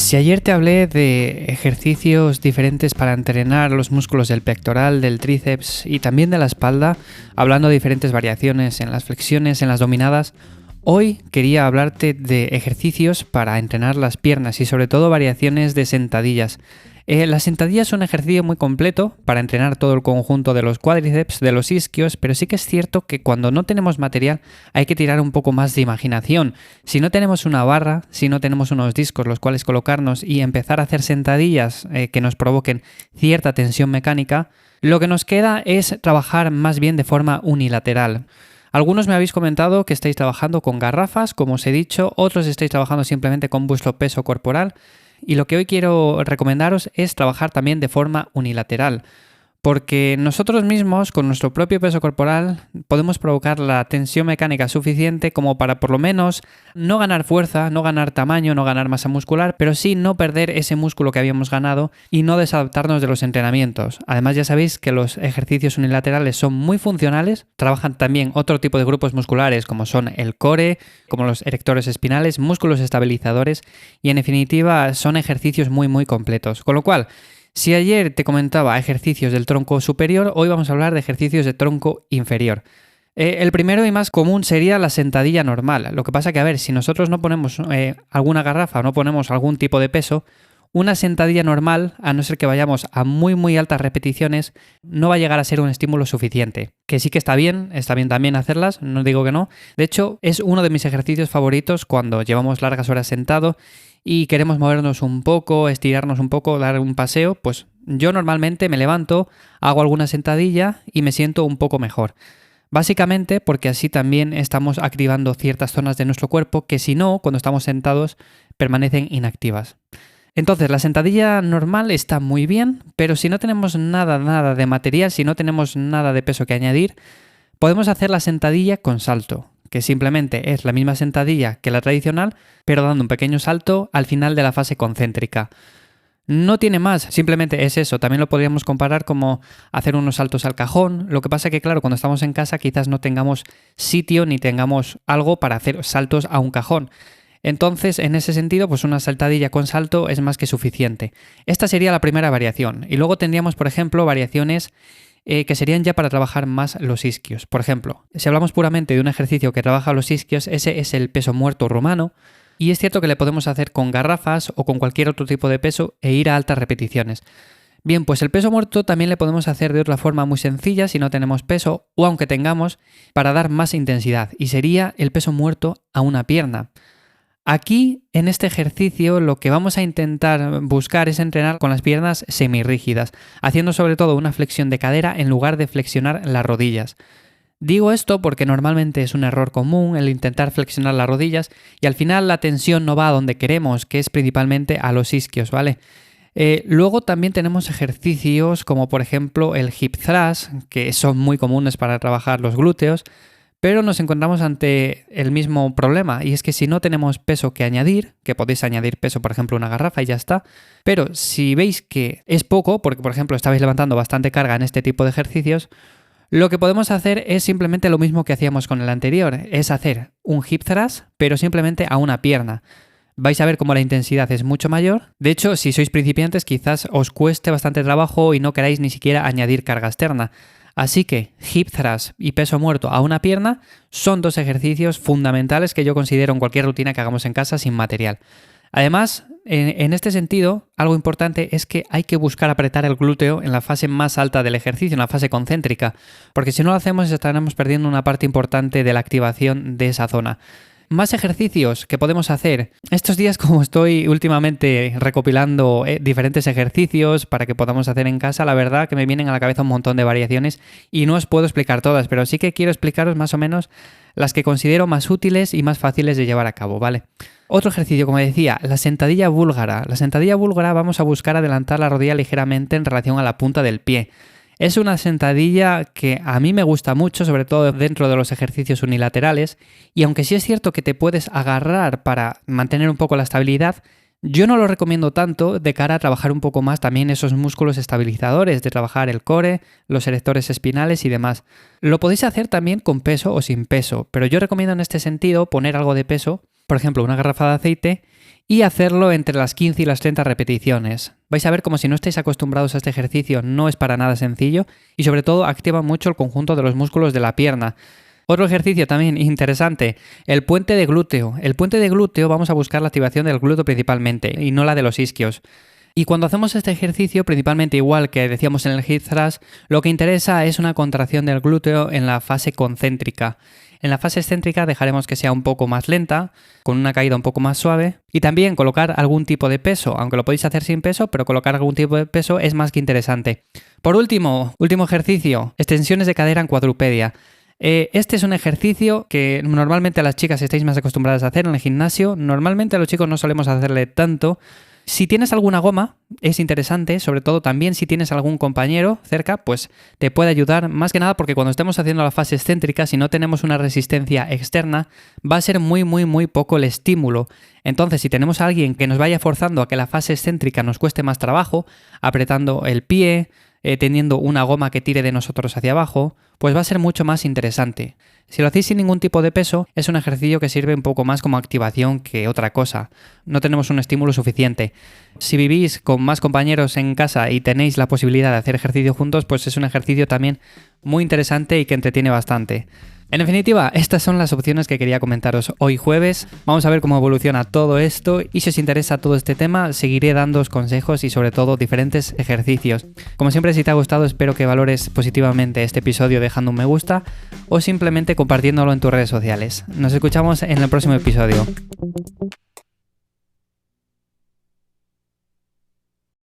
Si ayer te hablé de ejercicios diferentes para entrenar los músculos del pectoral, del tríceps y también de la espalda, hablando de diferentes variaciones en las flexiones, en las dominadas, hoy quería hablarte de ejercicios para entrenar las piernas y sobre todo variaciones de sentadillas. La sentadilla es un ejercicio muy completo para entrenar todo el conjunto de los cuádriceps, de los isquios, pero sí que es cierto que cuando no tenemos material hay que tirar un poco más de imaginación. Si no tenemos una barra, si no tenemos unos discos los cuales colocarnos y empezar a hacer sentadillas que nos provoquen cierta tensión mecánica, lo que nos queda es trabajar más bien de forma unilateral. Algunos me habéis comentado que estáis trabajando con garrafas, como os he dicho, otros estáis trabajando simplemente con vuestro peso corporal. Y lo que hoy quiero recomendaros es trabajar también de forma unilateral, porque nosotros mismos, con nuestro propio peso corporal, podemos provocar la tensión mecánica suficiente como para por lo menos no ganar fuerza, no ganar tamaño, no ganar masa muscular, pero sí no perder ese músculo que habíamos ganado y no desadaptarnos de los entrenamientos. Además, ya sabéis que los ejercicios unilaterales son muy funcionales, trabajan también otro tipo de grupos musculares como son el core, como los erectores espinales, músculos estabilizadores y en definitiva son ejercicios muy completos. Con lo cual, si ayer te comentaba ejercicios del tronco superior, hoy vamos a hablar de ejercicios de tronco inferior. El primero y más común sería la sentadilla normal. Lo que pasa que, a ver, si nosotros no ponemos alguna garrafa o no ponemos algún tipo de peso, una sentadilla normal, a no ser que vayamos a muy altas repeticiones, no va a llegar a ser un estímulo suficiente. Que sí que está bien también hacerlas, no digo que no. De hecho, es uno de mis ejercicios favoritos cuando llevamos largas horas sentado y queremos movernos un poco, estirarnos un poco, dar un paseo, pues yo normalmente me levanto, hago alguna sentadilla y me siento un poco mejor. Básicamente porque así también estamos activando ciertas zonas de nuestro cuerpo que si no, cuando estamos sentados, permanecen inactivas. Entonces, la sentadilla normal está muy bien, pero si no tenemos nada de material, si no tenemos nada de peso que añadir, podemos hacer la sentadilla con salto, que simplemente es la misma sentadilla que la tradicional, pero dando un pequeño salto al final de la fase concéntrica. No tiene más, simplemente es eso. También lo podríamos comparar como hacer unos saltos al cajón. Lo que pasa que, claro, cuando estamos en casa quizás no tengamos sitio ni tengamos algo para hacer saltos a un cajón. Entonces, en ese sentido, pues una saltadilla con salto es más que suficiente. Esta sería la primera variación. Y luego tendríamos, por ejemplo, variaciones que serían ya para trabajar más los isquios. Por ejemplo, si hablamos puramente de un ejercicio que trabaja los isquios, ese es el peso muerto rumano. Y es cierto que le podemos hacer con garrafas o con cualquier otro tipo de peso e ir a altas repeticiones. Bien, pues el peso muerto también le podemos hacer de otra forma muy sencilla si no tenemos peso o aunque tengamos para dar más intensidad. Y sería el peso muerto a una pierna. Aquí, en este ejercicio, lo que vamos a intentar buscar es entrenar con las piernas semirrígidas, haciendo sobre todo una flexión de cadera en lugar de flexionar las rodillas. Digo esto porque normalmente es un error común el intentar flexionar las rodillas y al final la tensión no va a donde queremos, que es principalmente a los isquios, ¿vale? Luego también tenemos ejercicios como por ejemplo el hip thrust, que son muy comunes para trabajar los glúteos, pero nos encontramos ante el mismo problema y es que si no tenemos peso que añadir, que podéis añadir peso, por ejemplo, una garrafa y ya está, pero si veis que es poco, porque por ejemplo estabais levantando bastante carga en este tipo de ejercicios, lo que podemos hacer es simplemente lo mismo que hacíamos con el anterior, es hacer un hip thrust, pero simplemente a una pierna. Vais a ver cómo la intensidad es mucho mayor. De hecho, si sois principiantes, quizás os cueste bastante trabajo y no queráis ni siquiera añadir carga externa. Así que hip thrust y peso muerto a una pierna son dos ejercicios fundamentales que yo considero en cualquier rutina que hagamos en casa sin material. Además, en este sentido, algo importante es que hay que buscar apretar el glúteo en la fase más alta del ejercicio, en la fase concéntrica, porque si no lo hacemos estaremos perdiendo una parte importante de la activación de esa zona. Más ejercicios que podemos hacer. Estos días, como estoy últimamente recopilando diferentes ejercicios para que podamos hacer en casa, la verdad que me vienen a la cabeza un montón de variaciones y no os puedo explicar todas, pero sí que quiero explicaros más o menos las que considero más útiles y más fáciles de llevar a cabo, ¿vale? Otro ejercicio, como decía, la sentadilla búlgara. La sentadilla búlgara vamos a buscar adelantar la rodilla ligeramente en relación a la punta del pie. Es una sentadilla que a mí me gusta mucho, sobre todo dentro de los ejercicios unilaterales, y aunque sí es cierto que te puedes agarrar para mantener un poco la estabilidad, yo no lo recomiendo tanto de cara a trabajar un poco más también esos músculos estabilizadores, de trabajar el core, los erectores espinales y demás. Lo podéis hacer también con peso o sin peso, pero yo recomiendo en este sentido poner algo de peso por ejemplo, una garrafa de aceite, y hacerlo entre las 15 y las 30 repeticiones. Vais a ver como si no estáis acostumbrados a este ejercicio, no es para nada sencillo y sobre todo activa mucho el conjunto de los músculos de la pierna. Otro ejercicio también interesante, el puente de glúteo. El puente de glúteo vamos a buscar la activación del glúteo principalmente y no la de los isquios. Y cuando hacemos este ejercicio, principalmente igual que decíamos en el hip thrust, lo que interesa es una contracción del glúteo en la fase concéntrica. En la fase excéntrica dejaremos que sea un poco más lenta, con una caída un poco más suave. Y también colocar algún tipo de peso, aunque lo podéis hacer sin peso, pero colocar algún tipo de peso es más que interesante. Por último ejercicio, extensiones de cadera en cuadrupedia. Este es un ejercicio que normalmente las chicas estáis más acostumbradas a hacer en el gimnasio. Normalmente a los chicos no solemos hacerle tanto. Si tienes alguna goma, es interesante, sobre todo también si tienes algún compañero cerca, pues te puede ayudar, más que nada porque cuando estemos haciendo la fase excéntrica, si no tenemos una resistencia externa, va a ser muy poco el estímulo. Entonces, si tenemos a alguien que nos vaya forzando a que la fase excéntrica nos cueste más trabajo, apretando el pie, teniendo una goma que tire de nosotros hacia abajo, pues va a ser mucho más interesante. Si lo hacéis sin ningún tipo de peso, es un ejercicio que sirve un poco más como activación que otra cosa. No tenemos un estímulo suficiente. Si vivís con más compañeros en casa y tenéis la posibilidad de hacer ejercicio juntos, pues es un ejercicio también muy interesante y que entretiene bastante. En definitiva, estas son las opciones que quería comentaros hoy jueves. Vamos a ver cómo evoluciona todo esto y si os interesa todo este tema, seguiré dándoos consejos y sobre todo diferentes ejercicios. Como siempre, si te ha gustado, espero que valores positivamente este episodio dejando un me gusta o simplemente compartiéndolo en tus redes sociales. Nos escuchamos en el próximo episodio.